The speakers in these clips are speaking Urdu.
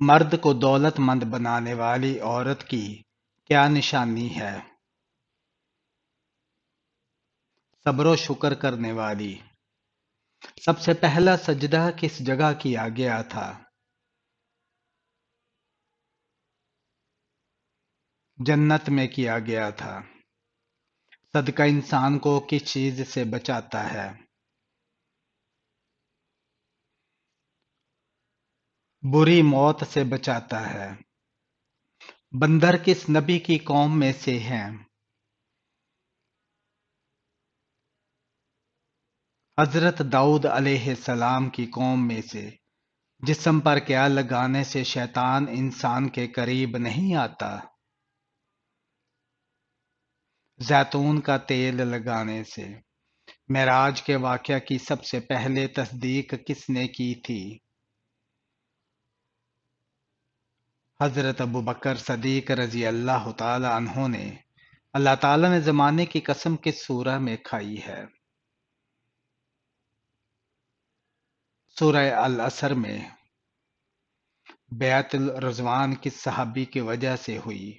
مرد کو دولت مند بنانے والی عورت کی کیا نشانی ہے؟ صبر و شکر کرنے والی۔ سب سے پہلا سجدہ کس جگہ کیا گیا تھا؟ جنت میں کیا گیا تھا۔ صدقہ انسان کو کس چیز سے بچاتا ہے؟ بری موت سے بچاتا ہے۔ بندر کس نبی کی قوم میں سے ہیں؟ حضرت داؤد علیہ السلام کی قوم میں سے۔ جسم پر کیا لگانے سے شیطان انسان کے قریب نہیں آتا؟ زیتون کا تیل لگانے سے۔ معراج کے واقعہ کی سب سے پہلے تصدیق کس نے کی تھی؟ حضرت ابوبکر صدیق رضی اللہ تعالی عنہ نے۔ اللہ تعالی نے زمانے کی قسم کس سورہ میں کھائی ہے؟ سورہ العصر میں۔ بیعت الرضوان کس صحابی کی وجہ سے ہوئی؟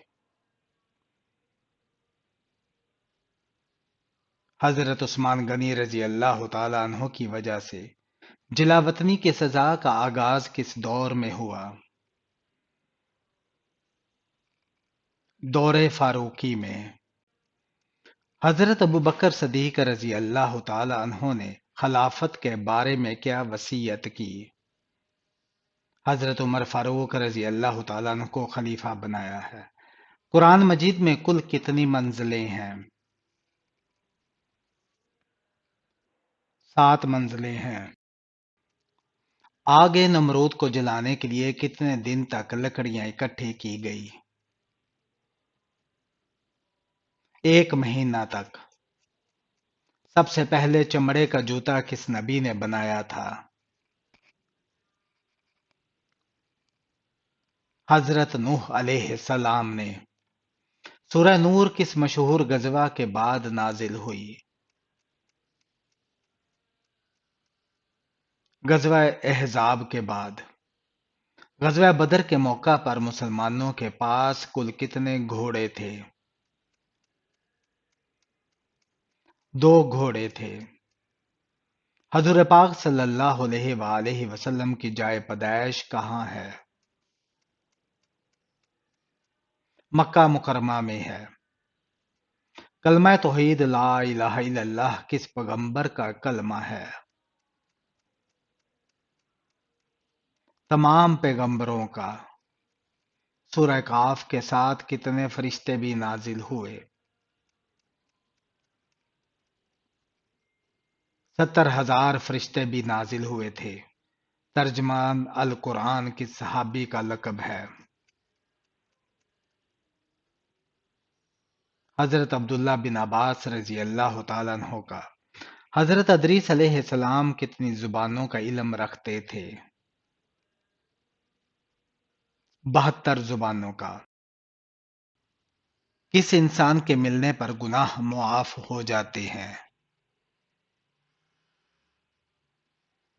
حضرت عثمان غنی رضی اللہ تعالی عنہ کی وجہ سے۔ جلا وطنی کی سزا کا آغاز کس دور میں ہوا؟ دور فاروقی میں۔ حضرت ابوبکر صدیق رضی اللہ تعالی عنہ نے خلافت کے بارے میں کیا وصیت کی؟ حضرت عمر فاروق رضی اللہ تعالیٰ عنہ کو خلیفہ بنایا ہے۔ قرآن مجید میں کل کتنی منزلیں ہیں؟ 7 منزلیں ہیں۔ آگ نمرود کو جلانے کے لیے کتنے دن تک لکڑیاں اکٹھی کی گئی؟ 1 مہینہ تک۔ سب سے پہلے چمڑے کا جوتا کس نبی نے بنایا تھا؟ حضرت نوح علیہ السلام نے۔ سورہ نور کس مشہور غزوہ کے بعد نازل ہوئی؟ غزوہ احزاب کے بعد۔ غزوہ بدر کے موقع پر مسلمانوں کے پاس کل کتنے گھوڑے تھے؟ 2 گھوڑے تھے۔ حضور پاک صلی اللہ علیہ وآلہ وسلم کی جائے پیدائش کہاں ہے؟ مکہ مکرمہ میں ہے۔ کلمہ توحید لا الہ الا اللہ کس پیغمبر کا کلمہ ہے؟ تمام پیغمبروں کا۔ سورہ کاف کے ساتھ کتنے فرشتے بھی نازل ہوئے؟ 70,000 فرشتے بھی نازل ہوئے تھے۔ ترجمان القرآن کس صحابی کا لقب ہے؟ حضرت عبداللہ بن عباس رضی اللہ تعالیٰ عنہ کا۔ حضرت ادریس علیہ السلام کتنی زبانوں کا علم رکھتے تھے؟ 72 زبانوں کا۔ کس انسان کے ملنے پر گناہ معاف ہو جاتے ہیں؟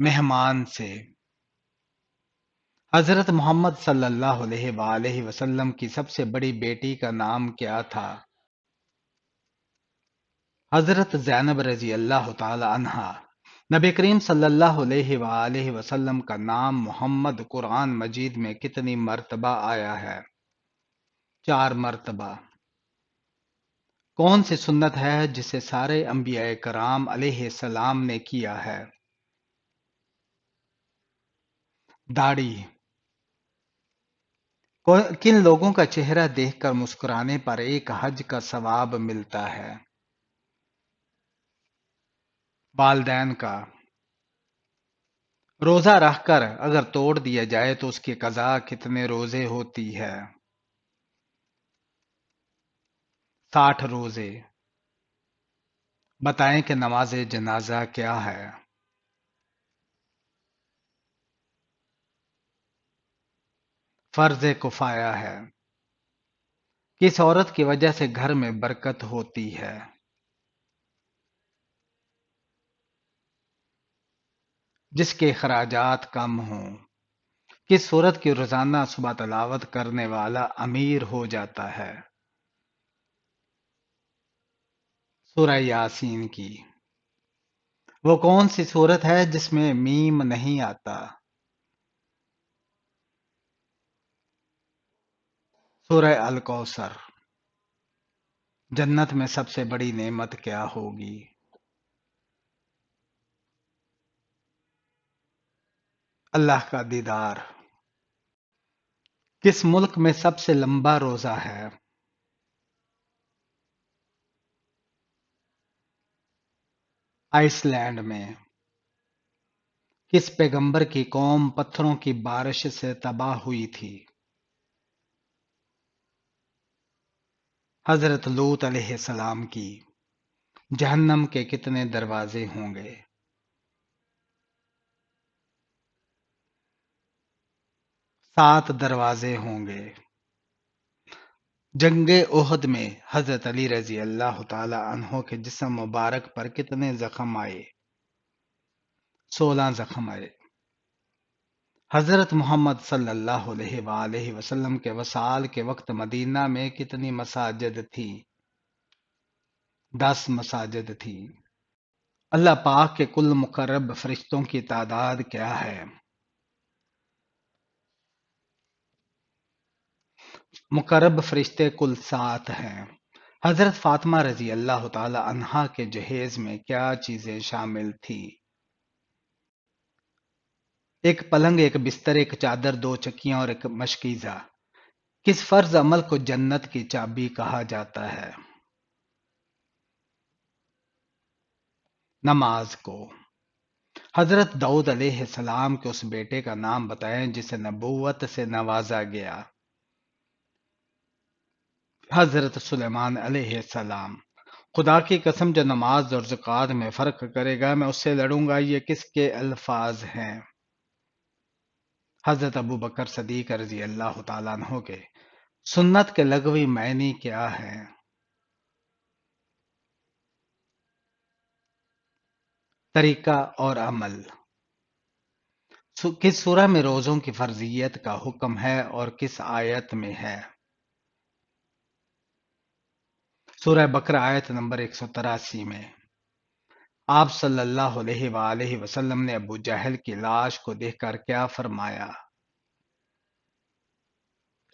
مہمان سے۔ حضرت محمد صلی اللہ علیہ وآلہ وسلم کی سب سے بڑی بیٹی کا نام کیا تھا؟ حضرت زینب رضی اللہ تعالی عنہا۔ نبی کریم صلی اللہ علیہ وآلہ وسلم کا نام محمد قرآن مجید میں کتنی مرتبہ آیا ہے؟ 4 مرتبہ۔ کون سی سنت ہے جسے سارے انبیاء کرام علیہ السلام نے کیا ہے؟ داڑھی۔ کن لوگوں کا چہرہ دیکھ کر مسکرانے پر ایک حج کا ثواب ملتا ہے؟ والدین کا۔ روزہ رکھ کر اگر توڑ دیا جائے تو اس کی قضا کتنے روزے ہوتی ہے؟ 60 روزے۔ بتائیں کہ نماز جنازہ کیا ہے؟ فرض کفایہ ہے۔ کس عورت کی وجہ سے گھر میں برکت ہوتی ہے؟ جس کے اخراجات کم ہوں۔ کس سورت کی روزانہ صبح تلاوت کرنے والا امیر ہو جاتا ہے؟ سورہ یاسین کی۔ وہ کون سی سورت ہے جس میں میم نہیں آتا؟ سورہ الکوثر۔ جنت میں سب سے بڑی نعمت کیا ہوگی؟ اللہ کا دیدار۔ کس ملک میں سب سے لمبا روزہ ہے؟ آئس لینڈ میں۔ کس پیغمبر کی قوم پتھروں کی بارش سے تباہ ہوئی تھی؟ حضرت لوط علیہ السلام کی۔ جہنم کے کتنے دروازے ہوں گے؟ 7 دروازے ہوں گے۔ جنگ احد میں حضرت علی رضی اللہ تعالی عنہ کے جسم مبارک پر کتنے زخم آئے؟ 16 زخم آئے۔ حضرت محمد صلی اللہ علیہ وآلہ وسلم کے وصال کے وقت مدینہ میں کتنی مساجد تھی؟ 10 مساجد تھی۔ اللہ پاک کے کل مقرب فرشتوں کی تعداد کیا ہے؟ مقرب فرشتے کل 7 ہیں۔ حضرت فاطمہ رضی اللہ تعالی عنہا کے جہیز میں کیا چیزیں شامل تھی؟ ایک پلنگ، ایک بستر، ایک چادر، 2 چکیاں اور ایک مشکیزہ۔ کس فرض عمل کو جنت کی چابی کہا جاتا ہے؟ نماز کو۔ حضرت داؤد علیہ السلام کے اس بیٹے کا نام بتائیں جسے نبوت سے نوازا گیا۔ حضرت سلیمان علیہ السلام۔ خدا کی قسم جو نماز اور زکوٰۃ میں فرق کرے گا میں اس سے لڑوں گا، یہ کس کے الفاظ ہیں؟ حضرت ابو بکر صدیق رضی اللہ تعالیٰ عنہ کے۔ سنت کے لغوی معنی کیا ہے؟ طریقہ اور عمل۔ کس سورہ میں روزوں کی فرضیت کا حکم ہے اور کس آیت میں ہے؟ سورہ بقرہ آیت نمبر 183 میں۔ آپ صلی اللہ علیہ وآلہ وسلم نے ابو جہل کی لاش کو دیکھ کر کیا فرمایا؟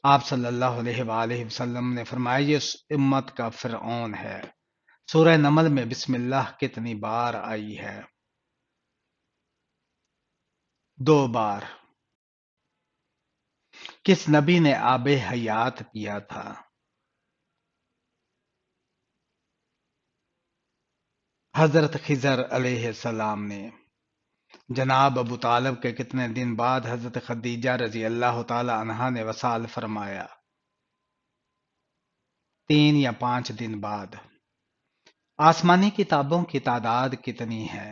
آپ صلی اللہ علیہ وآلہ وسلم نے فرمایا یہ اس امت کا فرعون ہے۔ سورہ نمل میں بسم اللہ کتنی بار آئی ہے؟ 2 بار۔ کس نبی نے آب حیات پیا تھا؟ حضرت خضر علیہ السلام نے۔ جناب ابو طالب کے کتنے دن بعد حضرت خدیجہ رضی اللہ تعالی عنہا نے وصال فرمایا؟ 3 یا 5 دن بعد۔ آسمانی کتابوں کی تعداد کتنی ہے؟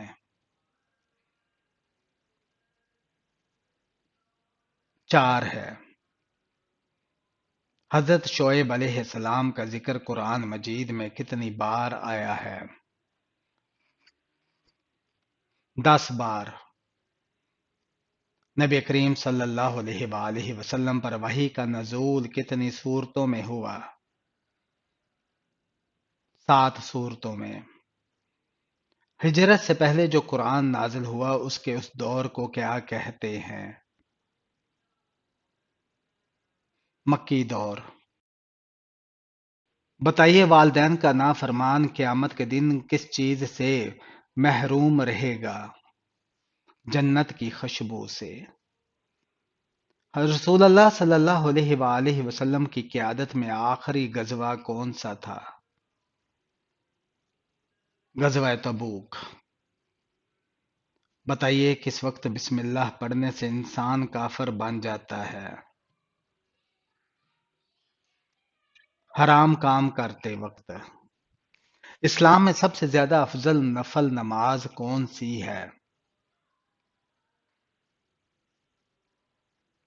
4 ہے۔ حضرت شعیب علیہ السلام کا ذکر قرآن مجید میں کتنی بار آیا ہے؟ 10 بار۔ نبی کریم صلی اللہ علیہ وآلہ وسلم پر وحی کا نزول کتنی صورتوں میں ہوا؟ 7 صورتوں میں۔ ہجرت سے پہلے جو قرآن نازل ہوا اس کے اس دور کو کیا کہتے ہیں؟ مکی دور۔ بتائیے والدین کا نافرمان قیامت کے دن کس چیز سے محروم رہے گا؟ جنت کی خوشبو سے۔ رسول اللہ صلی اللہ علیہ وآلہ وسلم کی قیادت میں آخری غزوہ کون سا تھا؟ غزوہ تبوک۔ بتائیے کس وقت بسم اللہ پڑھنے سے انسان کافر بن جاتا ہے؟ حرام کام کرتے وقت۔ اسلام میں سب سے زیادہ افضل نفل نماز کون سی ہے؟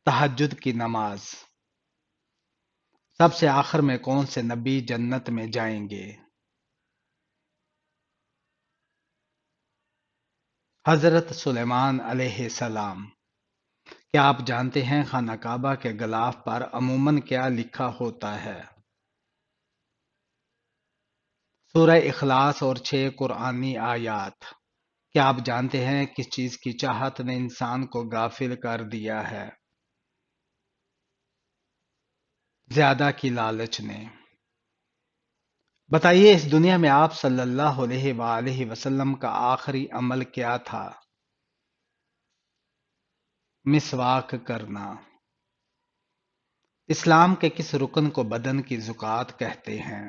تہجد کی نماز۔ سب سے آخر میں کون سے نبی جنت میں جائیں گے؟ حضرت سلیمان علیہ السلام۔ کیا آپ جانتے ہیں خانہ کعبہ کے غلاف پر عموماً کیا لکھا ہوتا ہے؟ سورہ اخلاص اور 6 قرآنی آیات۔ کیا آپ جانتے ہیں کس چیز کی چاہت نے انسان کو غافل کر دیا ہے؟ زیادہ کی لالچ نے۔ بتائیے اس دنیا میں آپ صلی اللہ علیہ وآلہ وسلم کا آخری عمل کیا تھا؟ مسواک کرنا۔ اسلام کے کس رکن کو بدن کی زکوٰۃ کہتے ہیں؟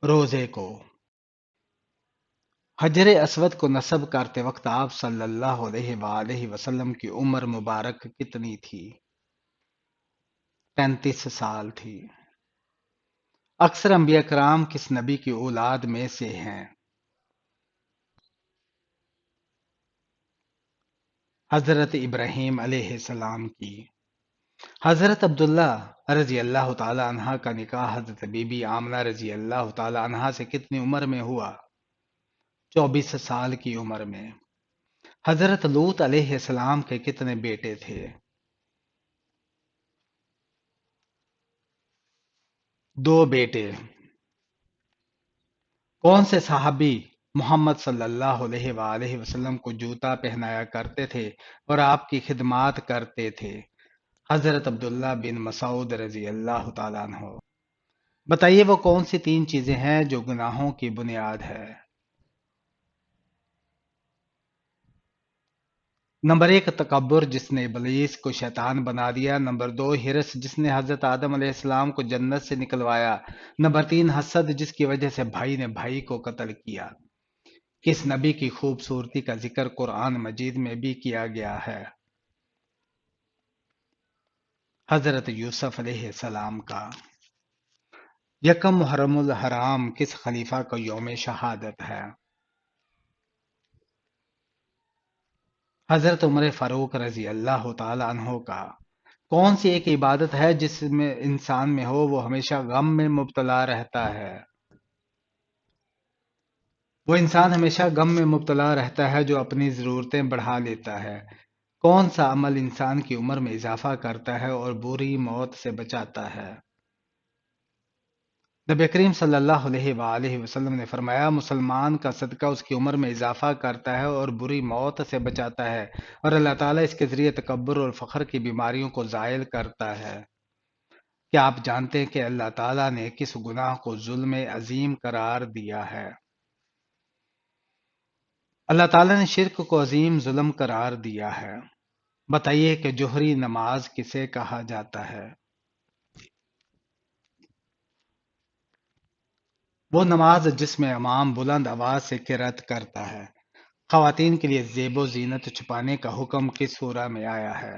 روزے کو۔ حجر اسود کو نصب کرتے وقت آپ صلی اللہ علیہ وآلہ وسلم کی عمر مبارک کتنی تھی؟ 35 سال تھی۔ اکثر انبیاء کرام کس نبی کی اولاد میں سے ہیں؟ حضرت ابراہیم علیہ السلام کی۔ حضرت عبداللہ رضی اللہ تعالی عنہ کا نکاح حضرت بی بی آمنہ رضی اللہ تعالی عنہ سے کتنی عمر میں ہوا؟ 24 سال کی عمر میں۔ حضرت لوط علیہ السلام کے کتنے بیٹے تھے؟ 2 بیٹے۔ کون سے صحابی محمد صلی اللہ علیہ وآلہ وسلم کو جوتا پہنایا کرتے تھے اور آپ کی خدمات کرتے تھے؟ حضرت عبداللہ بن مسعود رضی اللہ تعالیٰ عنہ۔ بتائیے وہ کون سی 3 چیزیں ہیں جو گناہوں کی بنیاد ہے؟ نمبر 1 تکبر جس نے ابلیس کو شیطان بنا دیا۔ نمبر 2 ہرس جس نے حضرت آدم علیہ السلام کو جنت سے نکلوایا۔ نمبر 3 حسد جس کی وجہ سے بھائی نے بھائی کو قتل کیا۔ کس نبی کی خوبصورتی کا ذکر قرآن مجید میں بھی کیا گیا ہے؟ حضرت یوسف علیہ السلام کا۔ یکم محرم الحرام کس خلیفہ کا یوم شہادت ہے؟ حضرت عمر فاروق رضی اللہ تعالی عنہ کا۔ کون سی ایک عبادت ہے جس میں انسان میں ہو وہ ہمیشہ غم میں مبتلا رہتا ہے؟ وہ انسان ہمیشہ غم میں مبتلا رہتا ہے جو اپنی ضرورتیں بڑھا لیتا ہے۔ کون سا عمل انسان کی عمر میں اضافہ کرتا ہے اور بری موت سے بچاتا ہے؟ نبی کریم صلی اللہ علیہ وآلہ وسلم نے فرمایا مسلمان کا صدقہ اس کی عمر میں اضافہ کرتا ہے اور بری موت سے بچاتا ہے اور اللہ تعالیٰ اس کے ذریعے تکبر اور فخر کی بیماریوں کو زائل کرتا ہے۔ کیا آپ جانتے ہیں کہ اللہ تعالیٰ نے کس گناہ کو ظلم عظیم قرار دیا ہے؟ اللہ تعالیٰ نے شرک کو عظیم ظلم قرار دیا ہے۔ بتائیے کہ جوہری نماز کسے کہا جاتا ہے؟ وہ نماز جس میں امام بلند آواز سے قرأت کرتا ہے۔ خواتین کے لیے زیب و زینت چھپانے کا حکم کس سورہ میں آیا ہے؟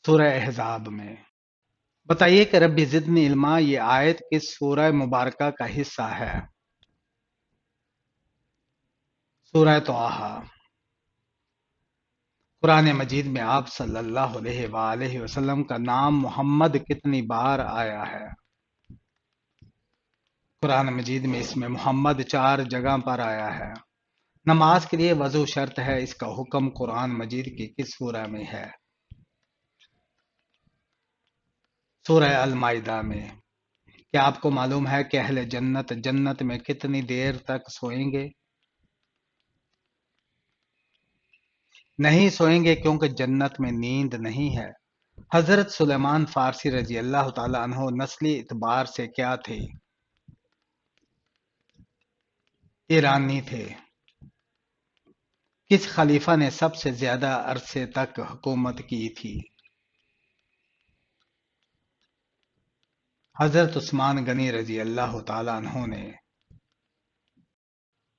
سورہ احزاب میں۔ بتائیے کہ رب زدنی علما یہ آیت کس سورہ مبارکہ کا حصہ ہے؟ سورہ طٰہٰ۔ قرآن مجید میں آپ صلی اللہ علیہ وآلہ وسلم کا نام محمد کتنی بار آیا ہے؟ قرآن مجید میں اس میں محمد 4 جگہ پر آیا ہے۔ نماز کے لیے وضو شرط ہے، اس کا حکم قرآن مجید کی کس سورہ میں ہے؟ سورہ المائدہ میں۔ کیا آپ کو معلوم ہے کہ اہل جنت جنت میں کتنی دیر تک سوئیں گے؟ نہیں سوئیں گے کیونکہ جنت میں نیند نہیں ہے۔ حضرت سلیمان فارسی رضی اللہ تعالی عنہ نسلی اعتبار سے کیا تھے؟ ایرانی تھے۔ کس خلیفہ نے سب سے زیادہ عرصے تک حکومت کی تھی؟ حضرت عثمان غنی رضی اللہ تعالی عنہ نے۔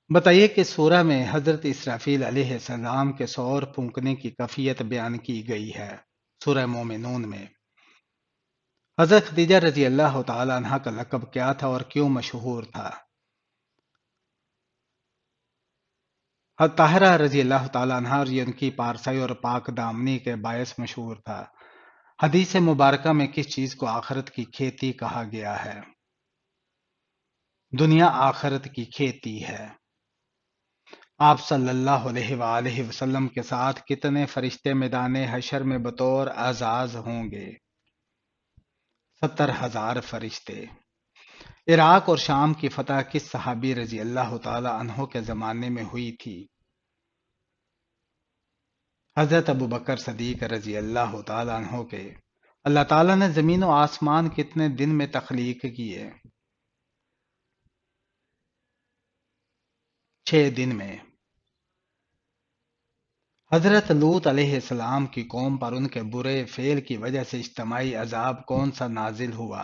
بتائیے کہ سورہ میں حضرت اسرافیل علیہ السلام کے سور پھونکنے کی کیفیت بیان کی گئی ہے۔ سورہ مومنون میں۔ حضرت خدیجہ رضی اللہ تعالی عنہ کا لقب کیا تھا اور کیوں مشہور تھا؟ حضرت طاہرہ رضی اللہ تعالی عنہ اور یہ ان کی پارسائی اور پاک دامنی کے باعث مشہور تھا۔ حدیث مبارکہ میں کس چیز کو آخرت کی کھیتی کہا گیا ہے؟ دنیا آخرت کی کھیتی ہے۔ آپ صلی اللہ علیہ وآلہ وسلم کے ساتھ کتنے فرشتے میدان حشر میں بطور اعزاز ہوں گے؟ 70,000 فرشتے۔ عراق اور شام کی فتح کس صحابی رضی اللہ تعالی عنہ کے زمانے میں ہوئی تھی؟ حضرت ابو بکر صدیق رضی اللہ تعالی عنہ کے۔ اللہ تعالیٰ نے زمین و آسمان کتنے دن میں تخلیق کیے؟ 6 دن میں۔ حضرت لوط علیہ السلام کی قوم پر ان کے برے فعل کی وجہ سے اجتماعی عذاب کون سا نازل ہوا؟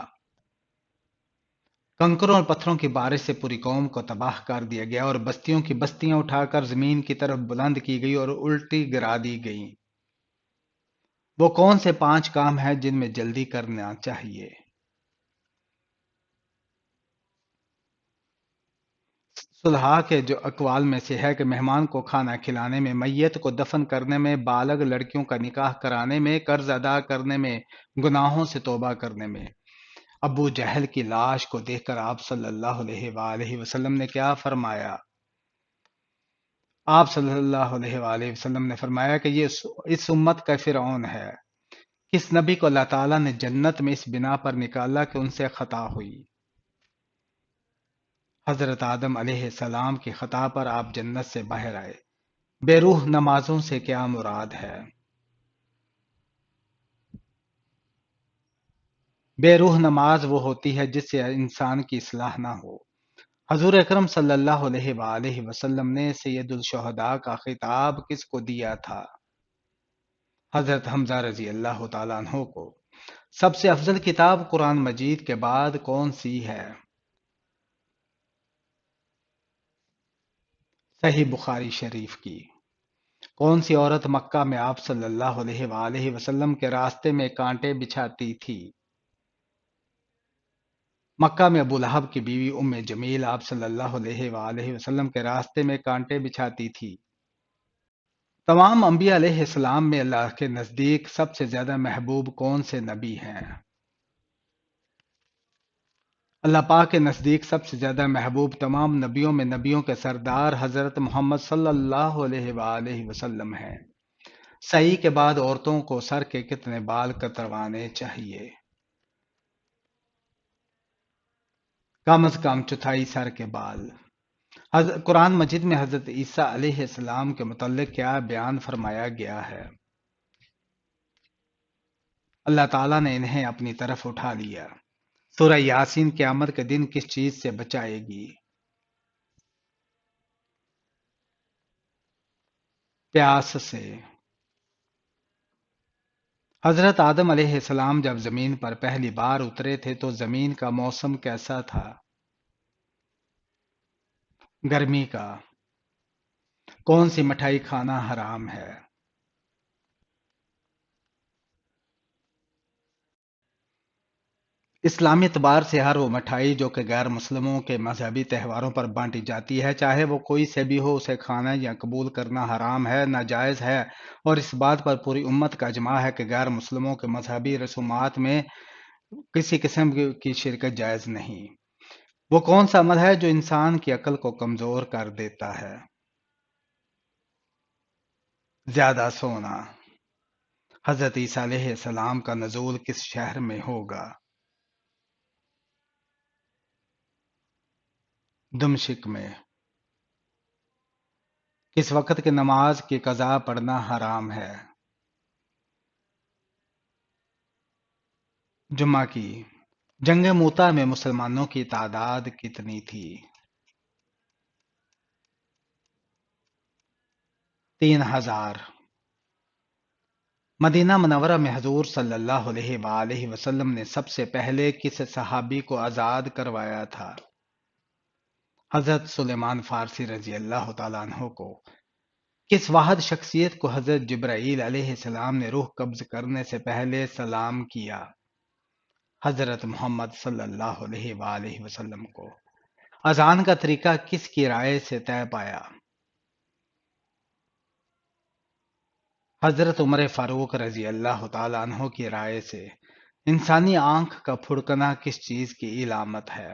کنکروں اور پتھروں کی بارش سے پوری قوم کو تباہ کر دیا گیا اور بستیوں کی بستیاں اٹھا کر زمین کی طرف بلند کی گئی اور الٹی گرا دی گئیں۔ وہ کون سے 5 کام ہیں جن میں جلدی کرنا چاہیے؟ صلحاء کے جو اقوال میں سے ہے کہ مہمان کو کھانا کھلانے میں، میت کو دفن کرنے میں، بالغ لڑکیوں کا نکاح کرانے میں، قرض ادا کرنے میں، گناہوں سے توبہ کرنے میں۔ ابو جہل کی لاش کو دیکھ کر آپ صلی اللہ علیہ وآلہ وسلم نے کیا فرمایا؟ آپ صلی اللہ علیہ وآلہ وسلم نے فرمایا کہ یہ اس امت کا فرعون ہے۔ کس نبی کو اللہ تعالیٰ نے جنت میں اس بنا پر نکالا کہ ان سے خطا ہوئی؟ حضرت آدم علیہ السلام کی خطا پر آپ جنت سے باہر آئے۔ بے روح نمازوں سے کیا مراد ہے؟ بے روح نماز وہ ہوتی ہے جس سے انسان کی اصلاح نہ ہو۔ حضور اکرم صلی اللہ علیہ وآلہ وسلم نے سید الشہداء کا خطاب کس کو دیا تھا؟ حضرت حمزہ رضی اللہ تعالیٰ عنہ کو۔ سب سے افضل کتاب قرآن مجید کے بعد کون سی ہے؟ صحیح بخاری شریف کی۔ کون سی عورت مکہ میں آپ صلی اللہ علیہ وآلہ وسلم کے راستے میں کانٹے بچھاتی تھی؟ مکہ میں ابو لہب کی بیوی ام جمیل آپ صلی اللہ علیہ وآلہ وسلم کے راستے میں کانٹے بچھاتی تھی۔ تمام انبیاء علیہ السلام میں اللہ کے نزدیک سب سے زیادہ محبوب کون سے نبی ہیں؟ اللہ پاک کے نزدیک سب سے زیادہ محبوب تمام نبیوں میں نبیوں کے سردار حضرت محمد صلی اللہ علیہ وآلہ وسلم ہیں۔ سعی کے بعد عورتوں کو سر کے کتنے بال کتروانے چاہیے؟ کم از کم چوتھائی سر کے بال۔ قرآن مجید میں حضرت عیسیٰ علیہ السلام کے متعلق کیا بیان فرمایا گیا ہے؟ اللہ تعالیٰ نے انہیں اپنی طرف اٹھا لیا۔ سورہ یاسین قیامت کے دن کس چیز سے بچائے گی؟ پیاس سے۔ حضرت آدم علیہ السلام جب زمین پر پہلی بار اترے تھے تو زمین کا موسم کیسا تھا؟ گرمی کا۔ کون سی مٹھائی کھانا حرام ہے؟ اسلامی اعتبار سے ہر وہ مٹھائی جو کہ غیر مسلموں کے مذہبی تہواروں پر بانٹی جاتی ہے، چاہے وہ کوئی سے بھی ہو، اسے کھانا یا قبول کرنا حرام ہے، ناجائز ہے، اور اس بات پر پوری امت کا اجماع ہے کہ غیر مسلموں کے مذہبی رسومات میں کسی قسم کی شرکت جائز نہیں۔ وہ کون سا عمل ہے جو انسان کی عقل کو کمزور کر دیتا ہے؟ زیادہ سونا۔ حضرت عیسیٰ علیہ السلام کا نزول کس شہر میں ہوگا؟ دمشق میں۔ کس وقت کی نماز کی قضا پڑھنا حرام ہے؟ جمعہ کی۔ جنگ موتا میں مسلمانوں کی تعداد کتنی تھی؟ 3,000۔ مدینہ منورہ میں حضور صلی اللہ علیہ وآلہ وسلم نے سب سے پہلے کس صحابی کو آزاد کروایا تھا؟ حضرت سلیمان فارسی رضی اللہ تعالیٰ عنہ کو۔ کس واحد شخصیت کو حضرت جبرائیل علیہ السلام نے روح قبض کرنے سے پہلے سلام کیا؟ حضرت محمد صلی اللہ علیہ وآلہ وسلم کو۔ اذان کا طریقہ کس کی رائے سے طے پایا؟ حضرت عمر فاروق رضی اللہ تعالیٰ عنہ کی رائے سے۔ انسانی آنکھ کا پھڑکنا کس چیز کی علامت ہے؟